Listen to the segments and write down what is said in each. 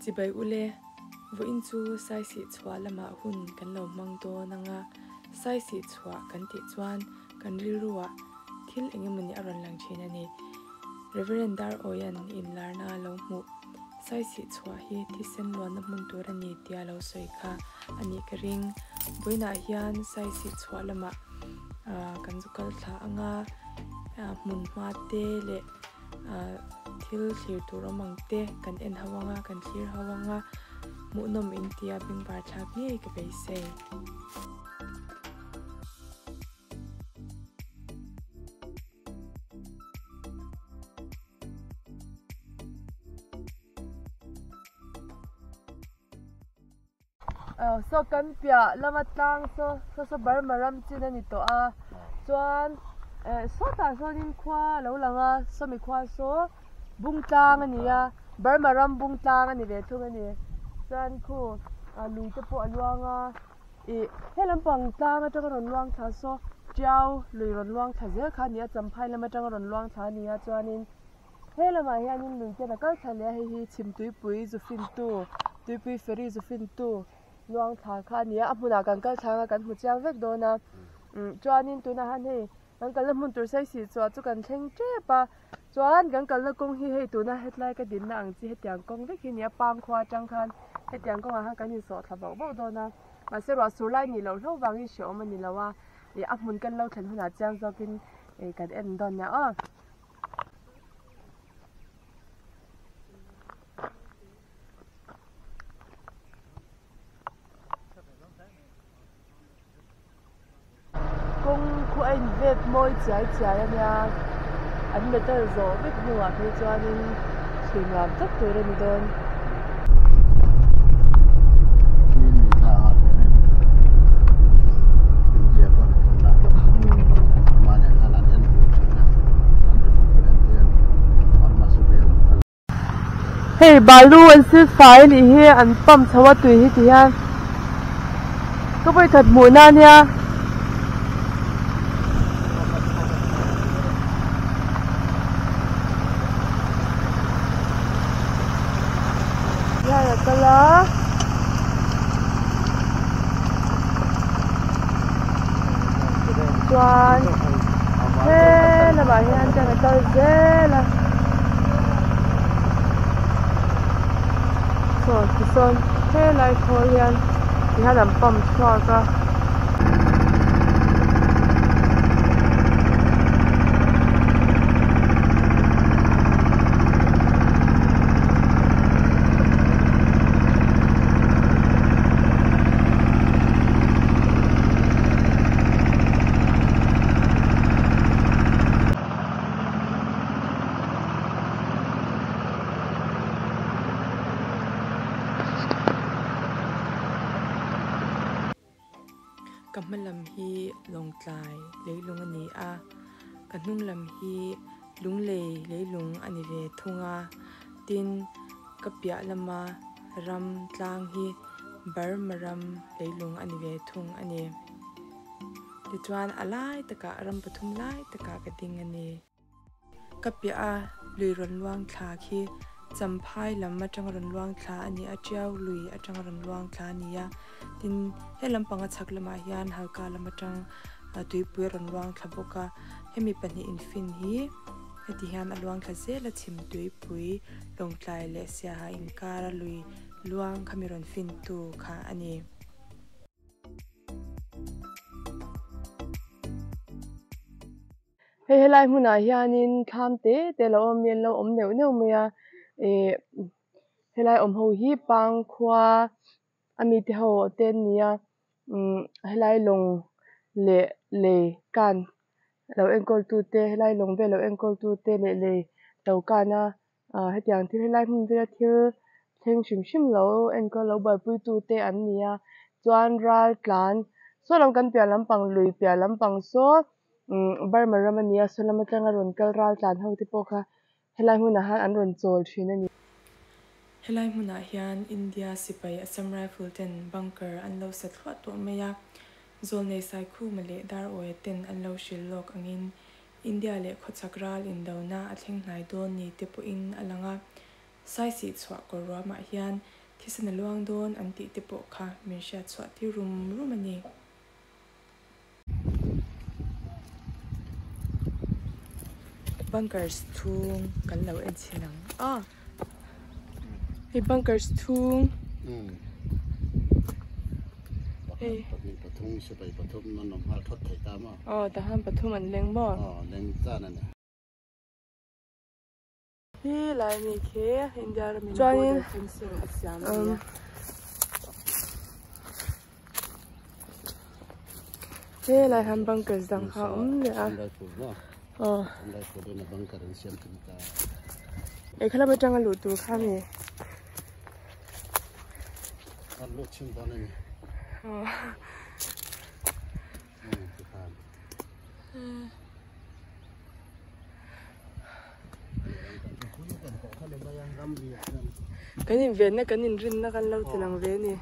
Chibai ule vo inchu Saisihchhuah lama hun kan lo mang do nanga Saisihchhuah kan ti chuan kan rilruwa thil engemani aron lang thina ni Reverend Dar Oyan in larna lo mu Saisihchhuah hi thisen lo na mun tur ani tia lo soika ani karing boina hian Saisihchhuah lama kan zukal tha anga mun ma te le thil thlir tur amangte kan en hawanga kan thlir hawanga munom intia bing bar thak ni ka be se so kan pia lama tlang so bar maram chin ani to a chuan so ta so nin khwa lo langa so mi khwa so bung tlang ani ya bar maram bung tlang ani ve thung ani chuan khu lui te po alwanga helam pang tlang atang ron luang tha so chiao lui ron luang tha zel kha ni a champhai lama tang ron luang tha ni a chuanin helama hianin lui te na kal thale hi chimtui pui zu fin tu tuipui feri zu fin tu luang tha kha ni a hmuna kan kal thanga kan hmu chiang vek do na chuanin tuna han hei kan kal mun tur Saisihchhuah chu kan thleng tre pa chuan kan kal na kong hi hei tuna hetlai ka din na ang chi hetiang kong vek hi ni a pang khwa tang khan hetiang kong a kan hi so tha bo do na ma se ro sur lai ni lo hlo wangi sho ma ni lawa a hmun kan lo thlen huna chiang zokin kan en don na a anh vết môi trái anh nha anh người ta rồi biết nhiều à thế cho nên chỉ làm tất cả lên đơn hey balu anh sẽ phải đi he anh pump thua tùy hết thì ha có phải thật mũi na nha Kala Tuan Thế là bà hiền cho người ta dễ là rồi thì son thế lại thôi hiền thì hai làm bầm cho cả Kamalam hi long tlai leilung ani a kanung lam hi lunglei leilung ani ve thunga tin kapia lama ram tlang hi bar maram leilung ani ve thung ani tituan alai taka ram pathum lai taka ka ting ani kapia a luiron luang thla khi champhai lam atang ron luang thla ani a chiao lui atang ron luang thla nia tin helam panga chaklama hian halka lam atang tuipui ron luang thla boka hemi pani infin hi heti hian alwang thla zela chim tuipui longtlai le sia ha inkara lui luang khamiron fin tu kha ani helai hmuna hianin khamte te lo om yen lo om neu me a helai om ho hi pang khwa ami te ho ten nia helai long le kan lo enkol tu te helai long ve lo enkol tu te le to kana hetiang thil helai hmun ve thil thleng shim lo enkol lo bai pui tu te an nia chuan ral tlan so lam kan pia lampang lui pia lampang so bar maramania solama tanga ron kal ral tlan ho te pokha helai hmuna han an ron chol thin ani helai hmuna hian India sipai Assam Rifle ten bunker an lo sat khwa to meya Zawlneite Saisihchhuah male Dar Oyan ten an lo sawilawk angin India le khochakral in dona athleng hnai don ni te po in alanga Saisihchhuah korwa ma hian thisana luang don an tih te pawh kha hmeichhia chhuah ti rum ani bunkers thung kan lo en chinang hey bunkers thung hey pathum se pai pathum man nom hal thot thai ta ma ta han pathum an leng mo leng ta na hi lai ni khe India ra min chuanin he lai han bunkers dang kha le a Andai ko de na bunker an siam tin ta e khala ba tang lu tu kha mi an lo chim ba ne cái nhìn về nó cái nhìn rin nó kan lâu từ lòng về nè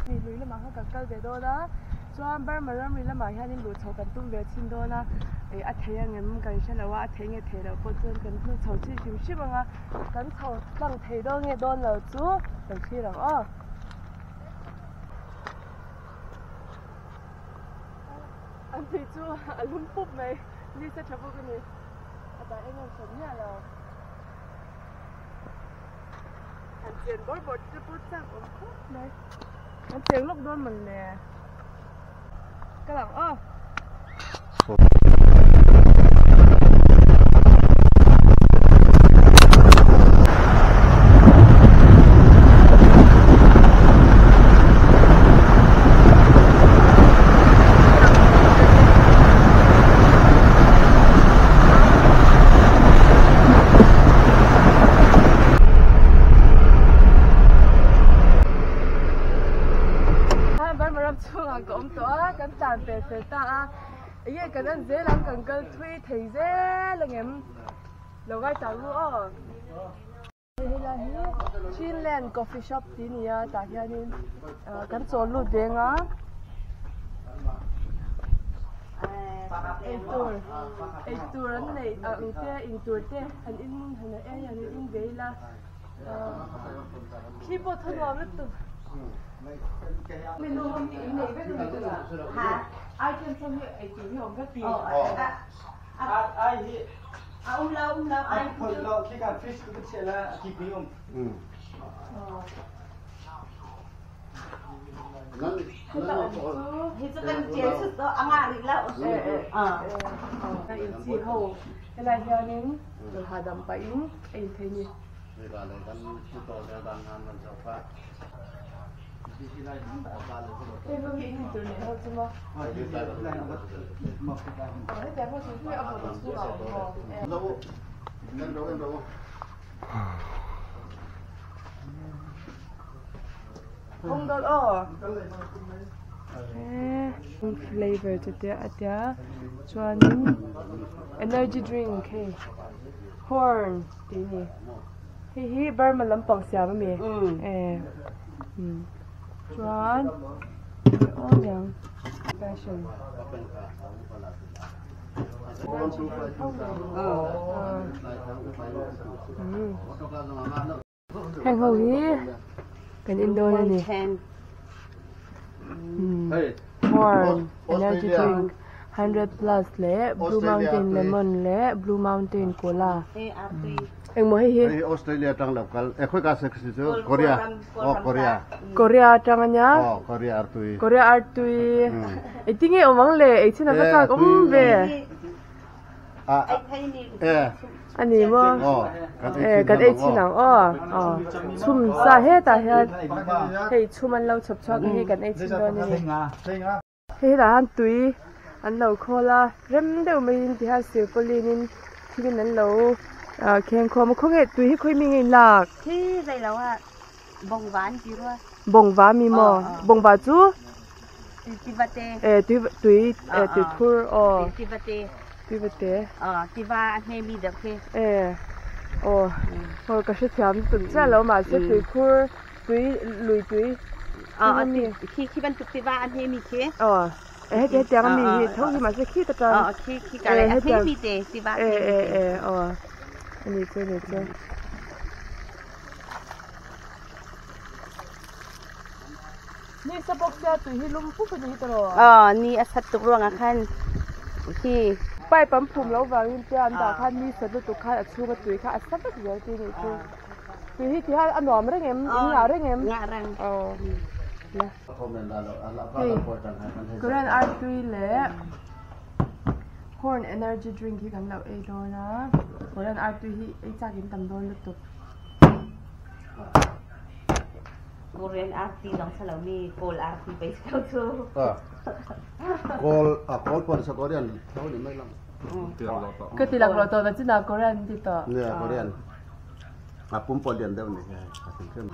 vì lưới là mà họ cần câu về đó đó cho bao mà làm là mà hai nên lụt thầu cần tung về xin đó na ấy ăn thấy anh em cần sẽ làว่าthấy nghe thấy là có chuyện cần tung thầu chi chịu ship bằng cần thầu đang thấy đó nghe đó là chú cần khi là anh thấy chú anh luôn phúc này đi sẽ chụp cái này tại anh em sống nhà là anh tiền bớt bớt chứ bớt chắc ổn phúc này anh tiền lúc đó mình nè cái lằng cũng có cái tàn về ta ấy cái đó dễ lắm cần cái thuê thì dễ là em lâu gai tàu luôn đây là Chilean coffee shop tí nè tại gia đình cái chỗ lụt đen á ấy tour anh này in tour thế anh in về là khi bộ thân vào rất tụt mình luôn đi này với người hả ai trên sông hiệu ấy chủ hiệu các gì ai ông lâu aiคนเราที่การฟิชก็เสร็จแล้วกี่ปีผมนั่น thì cho cần chế sức đó ăn à đi lâu cái in chi hậu cái này theo nên được hà đầm bảy anh thấy nhỉเวลาอะไรกันที่โตแล้วบางงานมันจะฟ้าที่ได้ถึงแต่บ้านเลย cái phương diện từ này thôi chứ màที่ได้แบบนั้นก็มาคุยกัน cái đẹp hơn chúng tôi ăn một số lẩu đâu nên đâu không đâu flavor cho tia cho nên energy drink hey horn tí nhỉ hi bar mà lắm bằng xả mà Chuan, yang fashion. Hàng hầu ý cái Indo này nè. Horn, energy drink, 100 plus lệ, Blue Mountain lemon lệ, Blue Mountain cola. Anh mới hi Australia trang local khoi ka se Korea Korea trang nhá Korea artui ấy tiếng nghe omang lệ ấy xin là các cũng về anh ấy mà cái ấy xin nào chum sa hết ta hết hey chum anh lâu chập chập cái cái ấy xin đó này hey là anh tui anh lâu cola rem đều mình thì ha siêu polinin khi cái anh lâu khen khoa mà không nghe tùy khơi mình nghe lạc thì đây là bông ván gì rồi bông vá mi mò bông vá chú tùy tour tùy vate thì va anh em đi được khi cái sự thiam tuần ra lâu mà sẽ tùy tour tùy lùi tùy khi bạn tụt thì va anh em đi khi hết tiếng mi thấu thì mà sẽ khi ta cho khi cái này hết mi tê si ba này chơiนี่สปอกเสียตุยฮิลุมฟุบนี่ตลอดนี่สัตว์ตุรวงอ่ะคันที่ไปปั๊มพุ่มแล้ววางยินจานดาคันนี่สัตว์ตุกข้าชูมาตุยข้าสัตว์เดียวที่นี่ตุยที่อันหนอมได้ไงอิงหาได้ไงงารังนะก็เรื่องอาร์ตุยเล่ corn energy drink ที่กันเราโดนนะก็เรื่องอาร์ตุยที่จากกินตำโดนลุกตุกโกเรียนอาร์ตีลองสลามีโกลอาร์ตีไปเข้าชูโกลปนสกอเรียนเขาหรือไม่ล่ะก็ตีหลักเราตัวนั้นจีน่าโกเรียนที่ต่อเนี่ยโกเรียนปุ่มปนเรียนได้ไหมถึงขึ้น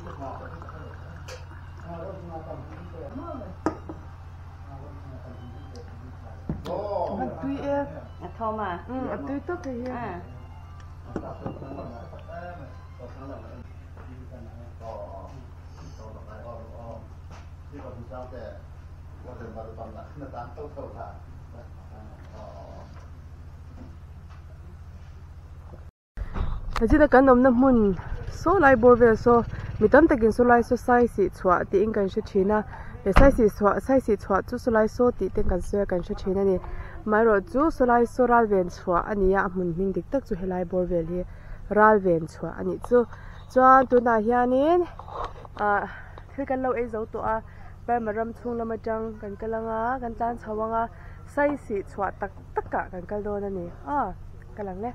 อัตุยทอมาอัตุยตุ๊กเฮียแต่ที่ตะกันนมน้ำมันโซไลบอร์เวลโซมีตั้มตะกินโซไลโซไซสีชัวตีอิงกันชุดชีนะแต่ไซสีชัวจุโซไลโซตีเต็งกันเสียกันชุดชีนะนี่ไม่รู้จุโซไลโซรัลเวนชัวอันนี้มันมิงดิกตักจุเฮไลบอร์เวลที่รัลเวนชัวอันนี้จุจวนตัวนาเฮียนินคือกันเราเอเจ้าตัวไปมารำทุ่งละมาจังกันกะลังกันจานชาวงไซสีชัวตักกะกันกันโดนนั่นนี่กะลังเนี่ย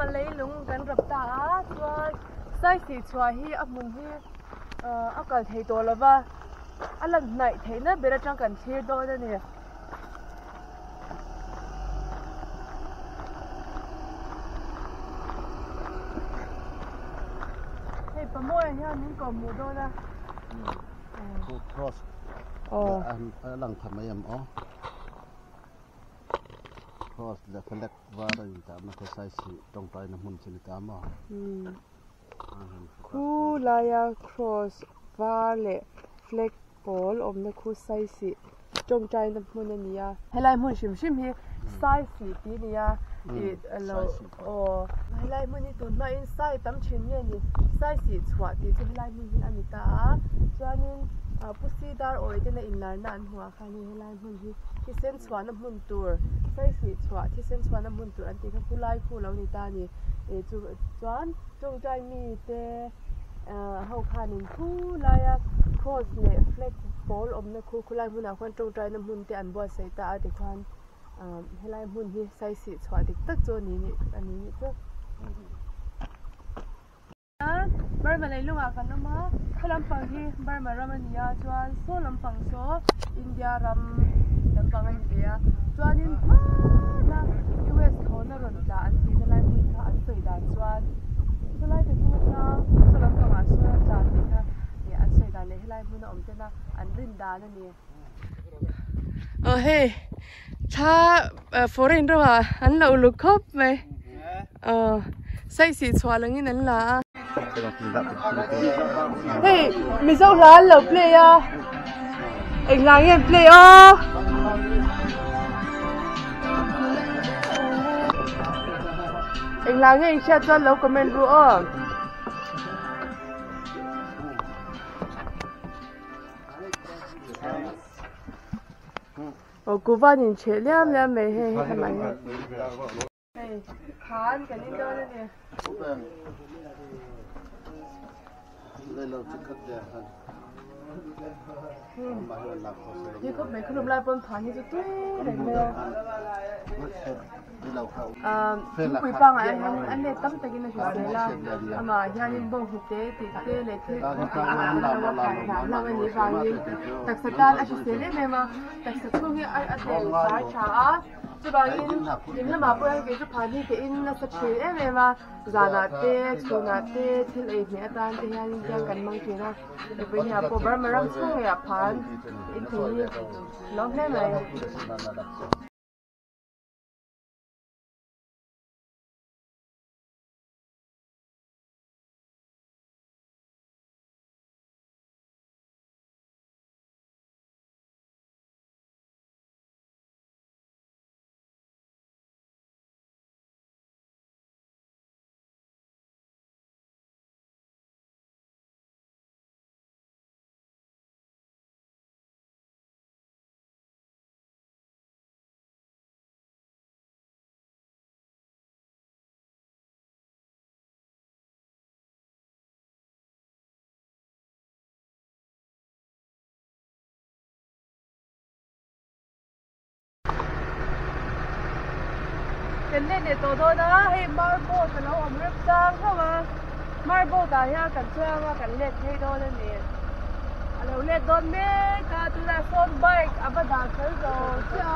มาเลยลุงกันรับตาตัวไส้สีชัวฮีอับมุนฮีอักกันเทตัวแล้วว่าอันหลังไหนเทน่ะเบรจังกันเชียร์ด้วยเนี่ยเฮ้ยประมวยเฮียนี่ก็มูด้วยนะครอสหลังทำไมยังcross และ collect ว่าได้ตามนักไซส์ตรงไปน้ำมันสิตามคูลายา cross ว่าเละ flex ball นักคูไซส์ตรงใจน้ำมันนี่ให้ไล่มันชิมฮีไซส์ที่นี่เราให้ไล่มันนี่ตัวไม่ไซส์ตั้มชิ้นนี่ไซส์ชัวที่จะให้ไล่มันนี่อันนี้ตาส่วนนี้พุทธิดาร์โอ้ยที่ในอินลาร์นั่นหัวคันนี้ให้ไล่มันที่เส้นชัวน้ำมันตัวไซส์ชัวที่เส้นชัวน้ำมันตัวอันที่เขาไล่คู่แล้วนี่ตานี่จุดจงใจมีแต่เขาคันนี้คู่ไล่cross เนี่ย flex ball นักคู่ไล่มันคนจงใจน้ำมันที่อันบัวใส่ตาเด็กคันให้ไล่มันที่ไซส์ชัวเด็กตักโจนี่อันนี้นี่ก็บาร์มาเลยลุงกันนะมาขลังปังที่บาร์มารำมันยาจวนโซลำปังโซอินเดียรำลำปังอันเดียจวนอินมานะ US เขาน่ะรถด่าอันที่นั่นไล่พุ่งท่าอันสวยด่าจวนก็ไล่ถึงพุ่งท่าโซลำปังอันสวยด่าที่นั่นเนี่ยอันสวยด่าเลยให้ไล่พุ่งน่ะเจ้าน่ะอันรินด่านั่นนี่เฮ้ยถ้าforeign ด้วยอ่ะอันเราลุกครบไหมใส่สีชัวร์แล้วงี้นั่นล่ะเฮ้ยมีเจ้าร้านเหรอเพลย์อ่ะเอ็งร้านเงี้ยเพลย์อ่ะเอ็งร้านเงี้ยเชื่อจนแล้วก็ไม่รู้อ่ะ cú van in che liam liam mày hay hay mày hey khan cái gì đó nèนี่ก็ไม่ขนมลายบนฐานนี่จะตุ้ยเลยไหมคุยปังอันนี้ตั้มตะกี้นะชุดเลยล่ะอามาย่านินบ่งหุบเตะติดเตะเลยที่ว่าผ่านน้ำเราวันนี้ฟังยิงตักสกัดอาชีพเลยไหมมาตักสกัดที่อันเดียวช้าจะบางยิงแล้วมาเพื่อให้กิจผ่านที่เตอินน่าจะเชื่อไหมมาจานาเตะชูนาเตะที่เลยเนี่ยตอนที่ย่านินยังกันมั่งทีนะเดี๋ยวไปหาพวกบ้านมารับช่วงเนี่ยผ่านอินทีร้องได้ไหมเป็นเล่นในตัวด้วยนะให้มาร์โบกันเอาอมรับจ้างเข้ามามาร์โบแต่เนี่ยกันเชื่อว่ากันเล่นให้ด้วยนั่นเองเราเล่นโดนเมกาตัวละโซนไบค์อับดาเซอร์โซเชื่อ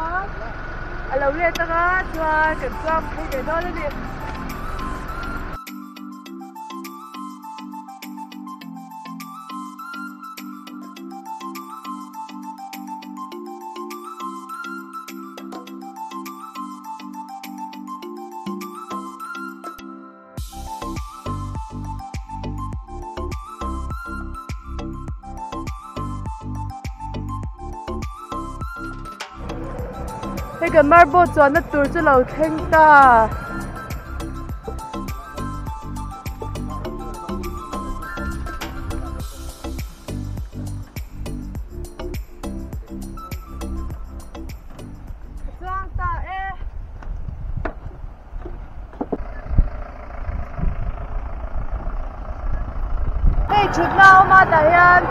เราเล่นตั้งแต่ช่วยกันจ้างให้กันด้วยนั่นเอง cái cái marble cho nó tụt cho lâu thanh ta hey chút nào mà đại anh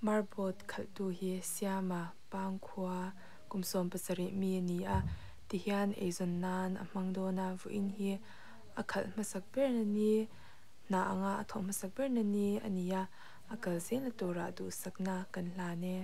Marbot khaltu hi siama pangkhwa kumsom pasari mi ni a tihian ezon nan amangdona vuin hi akhal masak bernani na anga athom masak bernani ania akal sen tora du sakna kan la ne